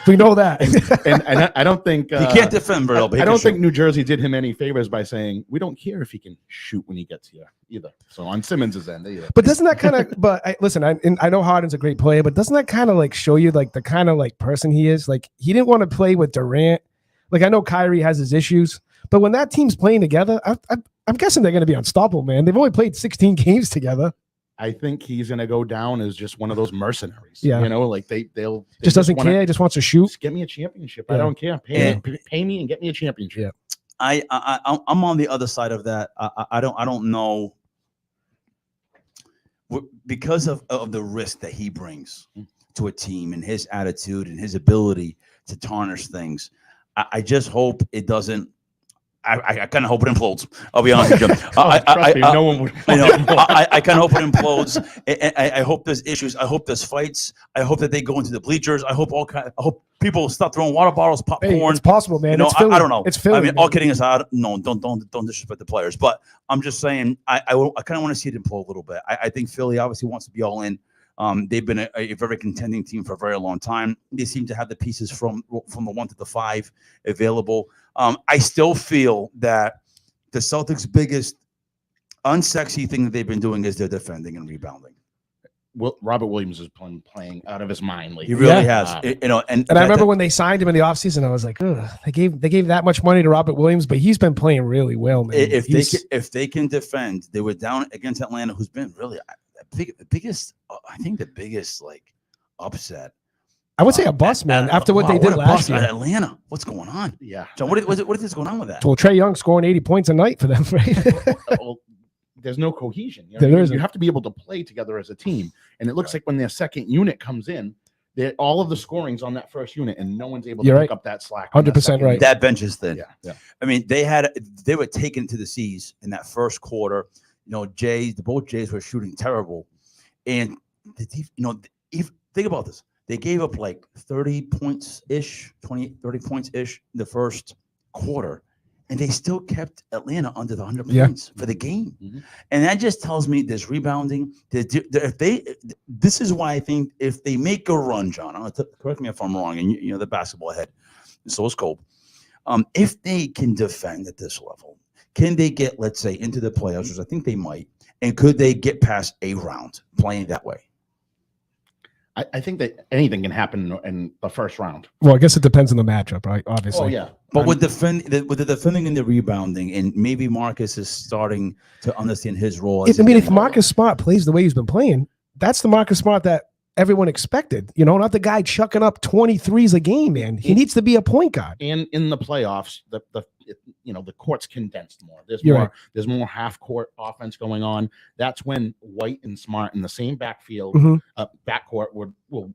We know that. and I don't think he can't defend, bro. I don't think New Jersey did him any favors by saying we don't care if he can shoot when he gets here either. So on Simmons' end, either. But doesn't that kind of? But listen, I know Harden's a great player, but doesn't that kind of like show you like the kind of like person he is? Like he didn't want to play with Durant. Like I know Kyrie has his issues, but when that team's playing together, I'm guessing they're going to be unstoppable, man. They've only played 16 games together. I think he's going to go down as just one of those mercenaries. Yeah. Like they just doesn't care. He just wants to shoot. Just get me a championship. Yeah. I don't care. Pay me and get me a championship. Yeah. I'm on the other side of that. I don't know because of the risk that he brings to a team and his attitude and his ability to tarnish things. I just hope it doesn't. I kind of hope it implodes. I'll be honest with you. No one would. I kind of hope it implodes. I hope there's issues. I hope there's fights. I hope that they go into the bleachers. I hope people stop throwing water bottles, popcorn. Hey, it's possible, man. It's Philly. I don't know. It's Philly. I mean, all kidding aside, no, don't disrespect the players. But I'm just saying, I kind of want to see it implode a little bit. I think Philly obviously wants to be all in. They've been a very contending team for a very long time. They seem to have the pieces from the 1 to the 5 available. I still feel that the Celtics' biggest unsexy thing that they've been doing is their defending and rebounding. Robert Williams has been playing out of his mind lately. He really has. And I remember when they signed him in the offseason, I was like, ugh, they gave that much money to Robert Williams, but he's been playing really well, man. If they can defend, they were down against Atlanta, who's been really the biggest like upset I would say a bust, man. After what they did last year at Atlanta, what's going on? Yeah. John, what is going on with that? Well, Trae Young scoring 80 points a night for them, right? Well, there's no cohesion. You There isn't. You have to be able to play together as a team. And it looks like when their second unit comes in, all of the scoring's on that first unit, and no one's able to pick up that slack. 100% right. That bench is thin. Yeah. I mean, they were taken to the seas in that first quarter. You know, both Jays were shooting terrible, and think about this. They gave up like 30 points ish, 30 points ish in the first quarter, and they still kept Atlanta under the 100 points for the game. Mm-hmm. And that just tells me there's rebounding. This is why I think if they make a run, John, correct me if I'm wrong, and you know the basketball head, and so is Colby. If they can defend at this level, can they get, let's say, into the playoffs, which I think they might, and could they get past a round playing that way? I think that anything can happen in the first round. Well, I guess it depends on the matchup, right? Obviously. Oh, yeah. But with the defending and the rebounding, and maybe Marcus is starting to understand his role. If Marcus Smart plays the way he's been playing, that's the Marcus Smart that everyone expected. You know, not the guy chucking up 23s a game, man. He needs to be a point guard. And in the playoffs, the court's condensed more. There's more half court offense going on. That's when White and Smart in the same backfield, backcourt will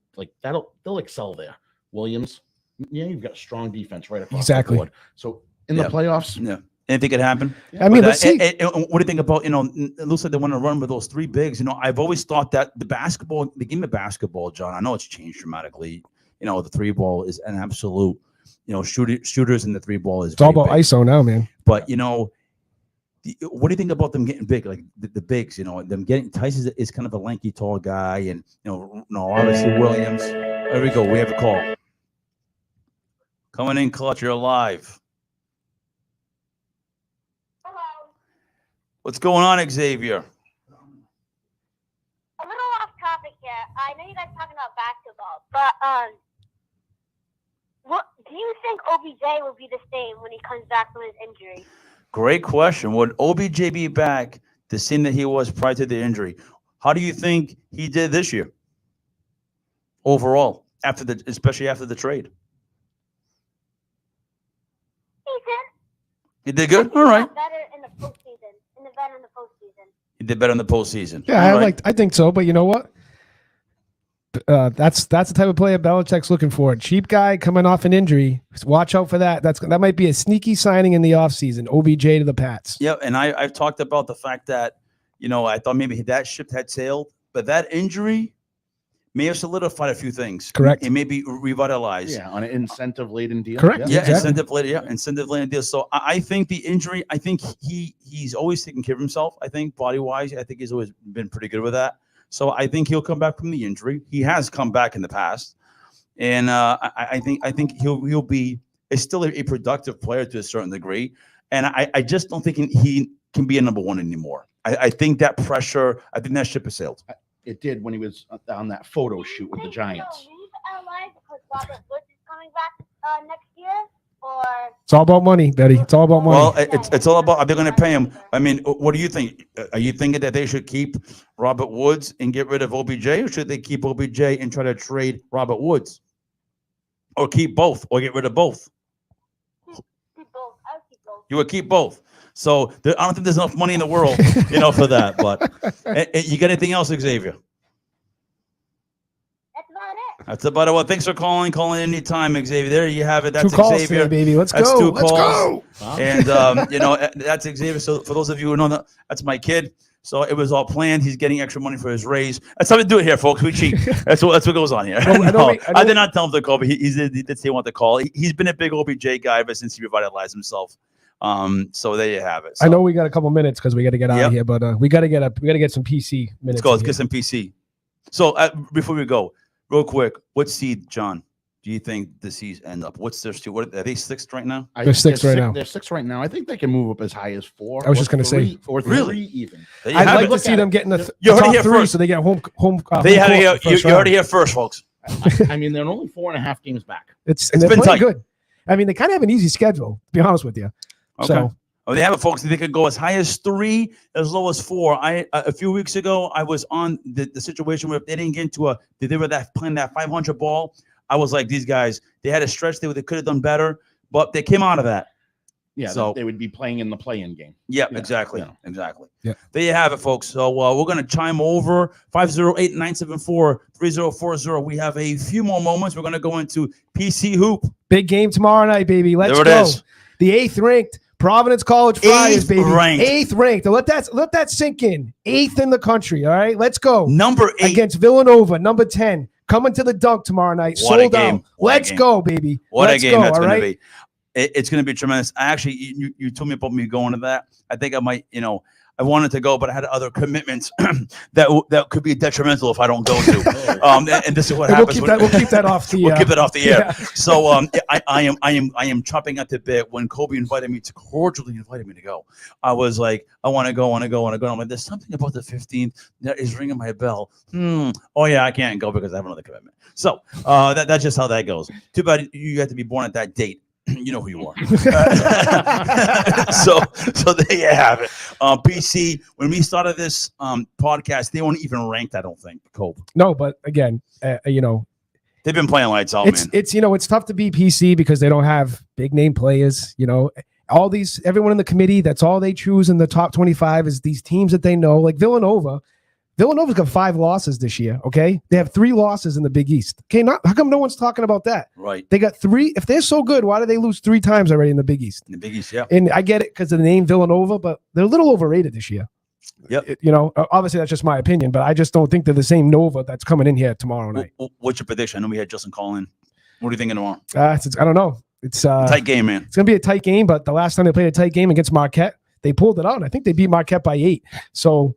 they'll excel there. Williams, you've got strong defense right across the board. So in the playoffs, anything could happen. I mean, let's see. What do you think about, it looks like they want to run with those three bigs. You know, I've always thought that the game of basketball, John, I know it's changed dramatically. You know, the three ball is an absolute, shooters in the three ball is. It's all about ISO now, man. But, what do you think about them getting big, like the bigs, them getting, Tyson is kind of a lanky, tall guy, and, obviously Williams. There we go. We have a call. Coming in, Klutch, you're live. What's going on, Xavier? A little off topic here. I know you guys are talking about basketball, but what do you think OBJ will be the same when he comes back from his injury? Great question. Would OBJ be back the same that he was prior to the injury? How do you think he did this year? Overall, especially after the trade. He did good? All right. Better in the postseason. He did better in the postseason. Yeah, I think so, but you know what? That's the type of player Belichick's looking for. Cheap guy coming off an injury. Watch out for that. That might be a sneaky signing in the offseason. OBJ to the Pats. Yeah, and I've talked about the fact that, I thought maybe that ship had sailed, but that injury may have solidified a few things. Correct. It may be revitalized. Yeah, on an incentive-laden deal. Correct. Yeah, exactly. incentive-laden deal. So I think the injury, I think he's always taken care of himself. I think body-wise, I think he's always been pretty good with that. So I think he'll come back from the injury. He has come back in the past, and I think he'll be still a productive player to a certain degree. And I just don't think he can be a number one anymore. I think that pressure. I think that ship has sailed. It did when he was on that photo shoot with the Giants. Leave LA because Robert Woods is coming back next year, or It's all about money, Betty. It's all about money. Well, it's all about, are they going to pay him? I mean, what do you think? Are you thinking that they should keep Robert Woods and get rid of OBJ, or should they keep OBJ and try to trade Robert Woods? Or keep both, or get rid of both? keep both. I would keep both. You would keep both. So I don't think there's enough money in the world, for that. But you got anything else, Xavier? That's about it. That's about it. Well, thanks for calling anytime, Xavier. There you have it. That's Two calls Xavier. today, baby. Let's That's go. 2 Let's calls. go. Wow. And that's Xavier. So for those of you who know that, that's my kid. So it was all planned. He's getting extra money for his raise. That's how we do it here, folks. We cheat. That's what goes on here. I did not tell him to call, but he did say he wanted to call. He's been a big OBJ guy ever since he revitalized himself. So there you have it. So, I know we got a couple minutes because we got to get out of here, but we got to get some PC minutes. let's go. Let's get some PC. So before we go, real quick, what seed, John, do you think the Seas end up? What's their seed? What are they, 6th right now? They're 6th right now. They're 6th right now. I think they can move up as high as 4. I was just going to say, or 3 really? even. I'd like to see them getting the You heard it top here 3, first. so they get home. They had you heard it here first, folks. I mean, they're only 4.5 games back. It's been they're playing tight. good. I mean, they kind of have an easy schedule, to be honest with you. Okay. So Oh, they have it, folks. They could go as high as 3, as low as 4. A few weeks ago, I was on the situation where if they didn't get into they were playing that 500 ball. I was like, these guys, they had a stretch they could have done better, but they came out of that. Yeah, so they would be playing in the play-in game. Yeah, exactly. Exactly. Yeah. There you have it, folks. So we're going to chime over 508-974-3040. We have a few more moments. We're going to go into PC Hoop. Big game tomorrow night, baby. Let's there it go. Is. The 8th ranked Providence College Friars, baby. Ranked. 8th ranked. Let that sink in. 8th in the country. All right, let's go. Number 8 against Villanova. Number 10 coming to the Dunk tomorrow night. What Sold a game. out. Let's go, baby. What Let's a game go, that's all going right? to be. It's going to be tremendous. I actually, you told me about me going to that. I think I might, I wanted to go, but I had other commitments that could be detrimental if I don't go to. And this is what happens. We'll keep that off the. We'll keep it off the air. Yeah. So I am chopping at the bit. When Colby cordially invited me to go, I was like, I want to go. I'm like, there's something about the 15th that is ringing my bell. Oh yeah, I can't go because I have another commitment. So that's just how that goes. Too bad you had to be born at that date. You know who you are. So there you have it. PC, when we started this podcast, they weren't even ranked, I don't think, Colby. No, but again, they've been playing lights out, man. It's tough to be PC because they don't have big name players. Everyone in the committee, that's all they choose in the top 25 is these teams that they know, like Villanova. Villanova's got 5 losses this year, okay? They have 3 losses in the Big East. Okay, how come no one's talking about that? Right. They got 3. If they're so good, why did they lose 3 times already in the Big East? In the Big East, yeah. And I get it because of the name Villanova, but they're a little overrated this year. Yep. Obviously that's just my opinion, but I just don't think they're the same Nova that's coming in here tomorrow night. What's your prediction? I know we had Justin call in. What are you thinking tomorrow? I don't know. It's tight game, man. It's going to be a tight game, but the last time they played a tight game against Marquette, they pulled it out, and I think they beat Marquette by 8. So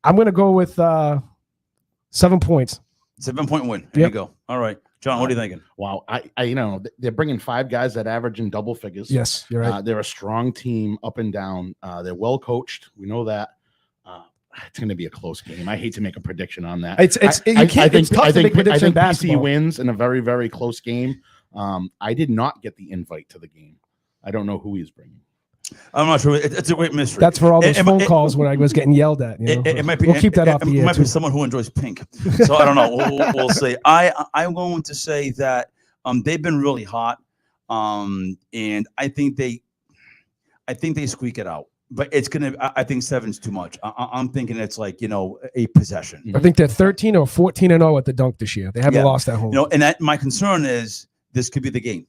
I'm going to go with 7 points. 7-point win. There you go. All right. John, what are you thinking? Wow. I they're bringing 5 guys that average in double figures. Yes, you're right. They're a strong team up and down. They're well coached. We know that. It's going to be a close game. I hate to make a prediction on that. It's tough to make prediction in basketball. PC wins in a very, very close game. I did not get the invite to the game. I don't know who he's bringing. I'm not sure. It's a great mystery. That's for all those phone calls when I was getting yelled at. It might be. We'll keep that off the air. It might be someone who enjoys pink. So I don't know. We'll see. I'm going to say that they've been really hot, and I think they squeak it out. But it's gonna. I think 7's too much. I'm thinking it's like a possession. I think they're 13 or 14-0 at the Dunk this year. They haven't lost at home. And that my concern is this could be the game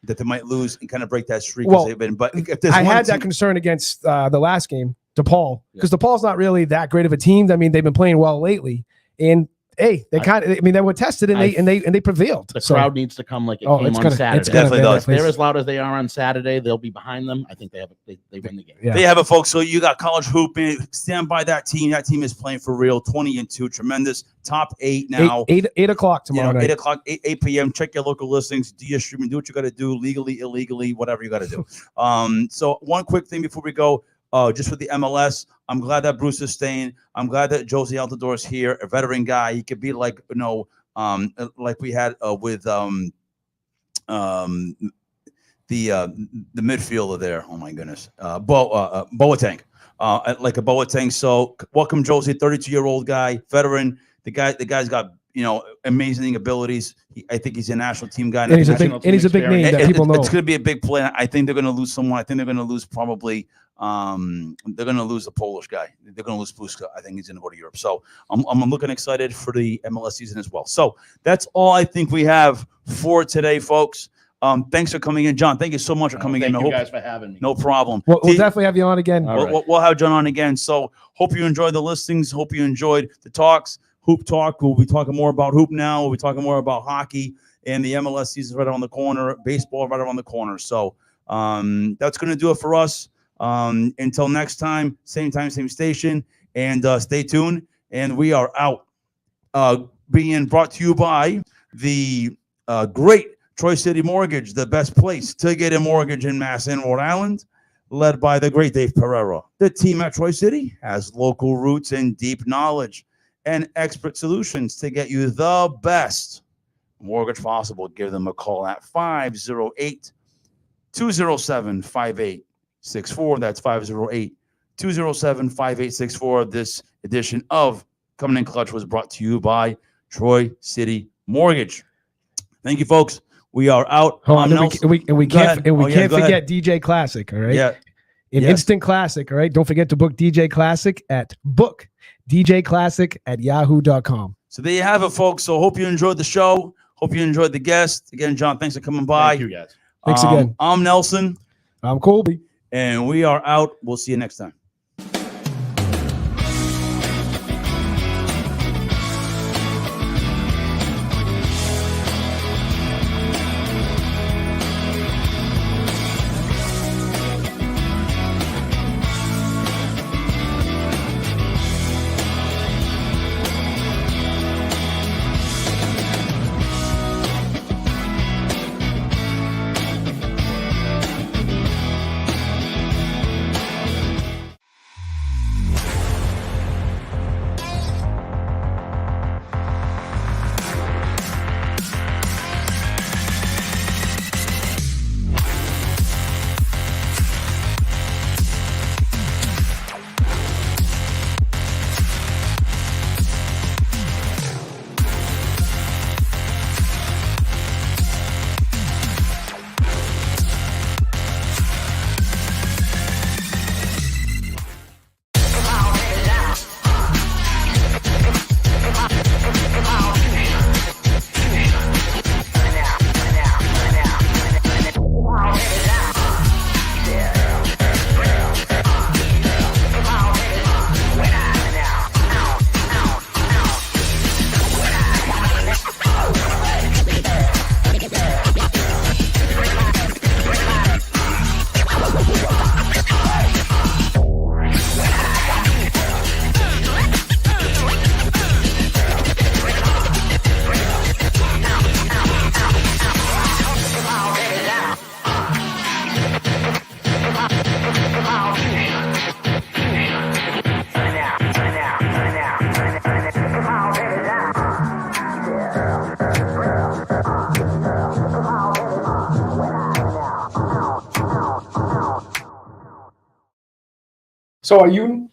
that they might lose and kind of break that streak. Well, but if there's I had that concern against the last game, DePaul, because DePaul's not really that great of a team. I mean, they've been playing well lately, and hey, they were tested and they prevailed. The crowd needs to come like it came on Saturday. It definitely does. If they're as loud as they are on Saturday, they'll be behind them. I think they win the game. Yeah. They have it, folks. So you got college hooping. Stand by that team. That team is playing for real. 20-2, tremendous. Top 8 now. 8 o'clock tomorrow night. 8 o'clock, 8 p.m. Check your local listings. Do your streaming. Do what you got to do, legally, illegally, whatever you got to do. So one quick thing before we go. Just for the MLS, I'm glad that Bruce is staying. I'm glad that Josie Altidore is here, a veteran guy. He could be like, like we had with the midfielder there. Oh my goodness, Boateng, like a Boateng. So welcome, Josie, 32-year-old guy, veteran. The guy's got amazing abilities. I think he's a national team guy. And he's a big name that people know. It's going to be a big play. I think they're going to lose someone. I think they're going to lose probably. They're going to lose the Polish guy. They're going to lose Puska. I think he's going to go to Europe. So I'm looking excited for the MLS season as well. So that's all I think we have for today, folks. Thanks for coming in, John. Thank you so much for coming in. Thank you guys for having me. No problem. We'll definitely have you on again. We'll have John on again. So hope you enjoyed the listings. Hope you enjoyed the talks. Hoop Talk. We'll be talking more about hoop now. We'll be talking more about hockey, and the MLS season right around the corner. Baseball right around the corner. So that's going to do it for us. Until next time, same station, and stay tuned. And we are out. Being brought to you by the great Troy City Mortgage, the best place to get a mortgage in Mass and Rhode Island, led by the great Dave Pereira. The team at Troy City has local roots and deep knowledge and expert solutions to get you the best mortgage possible. Give them a call at 508-207-5864. That's 508-207-5864. This edition of Coming in Clutch was brought to you by Troy City Mortgage. Thank you, folks. We are out. Hold on, Nelson. and we Go can't ahead. and we Oh, yeah, can't go ahead. forget DJ Classic. All right. Yeah. An Yes. instant classic. All right. Don't forget to book DJ Classic at bookdjclassic@yahoo.com. So there you have it, folks. So hope you enjoyed the show. Hope you enjoyed the guest. Again, John, thanks for coming by. Thank you, guys. Thanks again. I'm Nelson, I'm Colby. and we are out. We'll see you next time. So are you